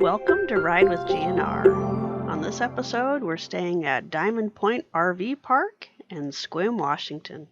Welcome to Ride with GNR. On this episode, we're staying at Diamond Point RV Park in Sequim, Washington.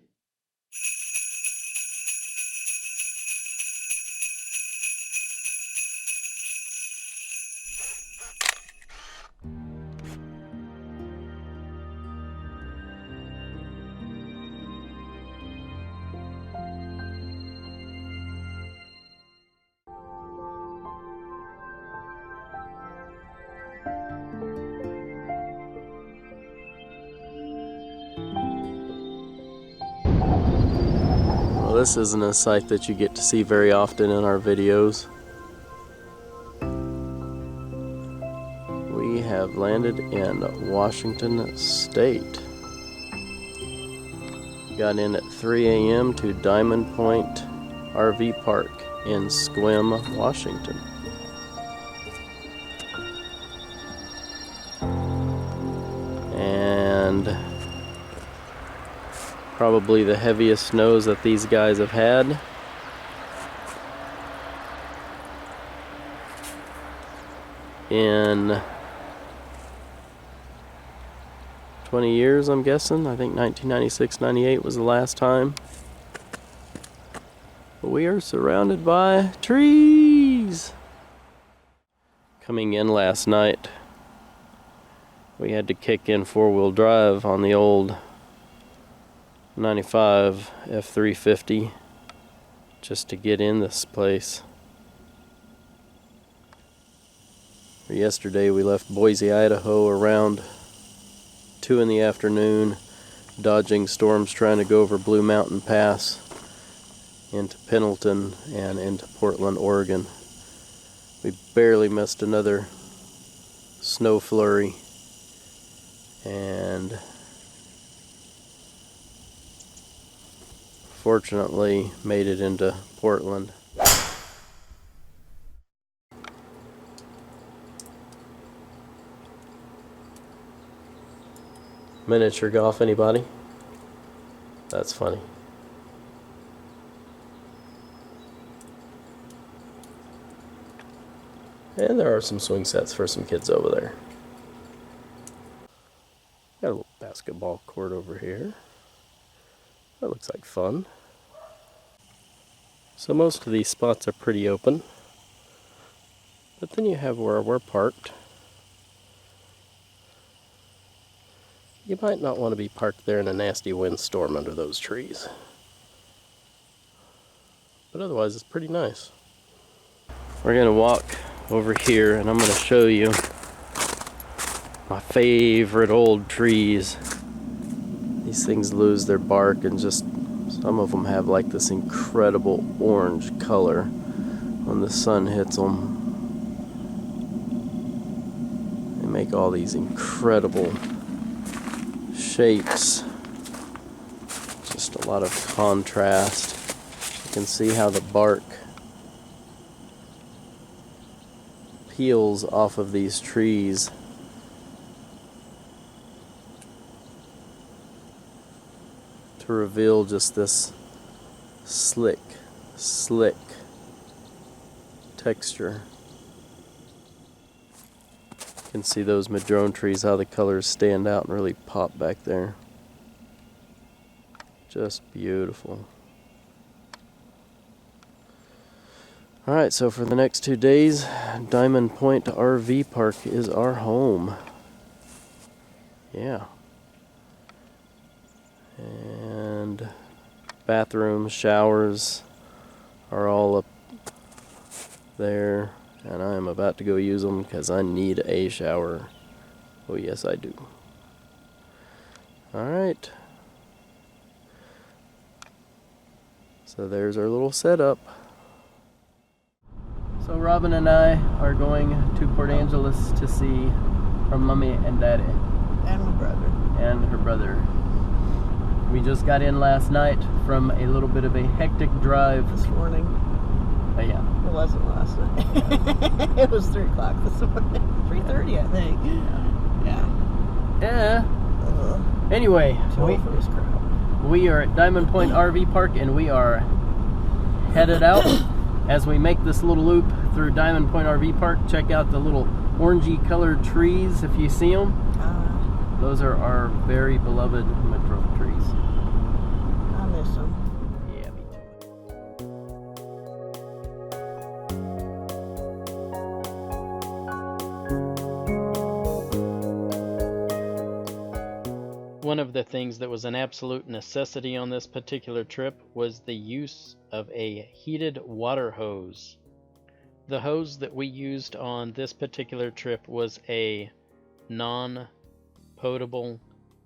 This isn't a sight that you get to see very often in our videos. We have landed in Washington State. Got in at 3 a.m. to Diamond Point RV Park in Sequim, Washington. And probably the heaviest snows that these guys have had. In 20 years, I'm guessing. I think 1996-98 was the last time. But we are surrounded by trees. Coming in last night, we had to kick in four-wheel drive on the old 95 F350 just to get in this place. Yesterday we left Boise, Idaho around 2 in the afternoon, dodging storms trying to go over Blue Mountain Pass into Pendleton and into Portland, Oregon. We barely missed another snow flurry, and fortunately made it into Portland. Miniature golf, anybody? That's funny. And there are some swing sets for some kids over there. Got a little basketball court over here. That looks like fun. So most of these spots are pretty open. But then you have where we're parked. You might not want to be parked there in a nasty windstorm under those trees. But otherwise it's pretty nice. We're going to walk over here and I'm going to show you my favorite old trees. These things lose their bark, and just some of them have like this incredible orange color when the sun hits them. They make all these incredible shapes. Just a lot of contrast. You can see how the bark peels off of these trees. To reveal just this slick texture. You can see those MADRONE trees, how the colors stand out and really pop back there. Just beautiful. Alright, so for the next 2 days, Diamond Point RV Park is our home. Yeah. And bathrooms, showers are all up there, and I am about to go use them because I need a shower. Oh yes, I do. Alright, so there's our little setup. So Robin and I are going to Port Angeles to see her mommy and daddy. And my brother. And her brother. We just got in last night from a little bit of a hectic drive. This morning. Yeah. It wasn't last night. Yeah. It was 3 o'clock this morning. 3:30, I think. Yeah. Anyway, we are at Diamond Point RV Park and we are headed out as we make this little loop through Diamond Point RV Park, check out the little orangey colored trees if you see them. Those are our very beloved MADRONE trees. I miss them. Yeah, me too. One of the things that was an absolute necessity on this particular trip was the use of a heated water hose. The hose that we used on this particular trip was a non-potable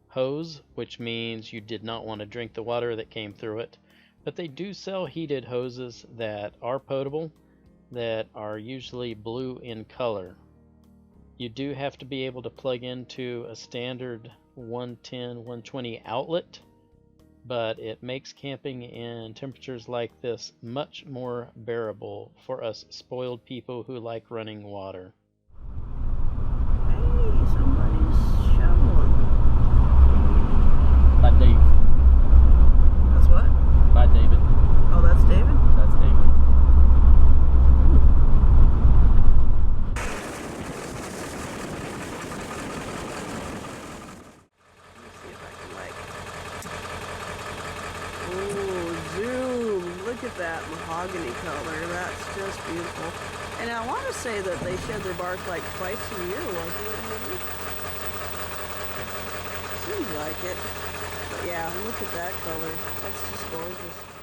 hose, which means you did not want to drink the water that came through it. But they do sell heated hoses that are potable, that are usually blue in color. You do have to be able to plug into a standard 110, 120 outlet, but it makes camping in temperatures like this much more bearable for us spoiled people who like running water. Hey, somebody's shoveling. By Dave. That's what? By David. Oh, that's David? That's David. Look at that mahogany color. That's just beautiful. And I want to say that they shed their bark like twice a year, wasn't it, honey? Seems like it. But yeah, look at that color. That's just gorgeous.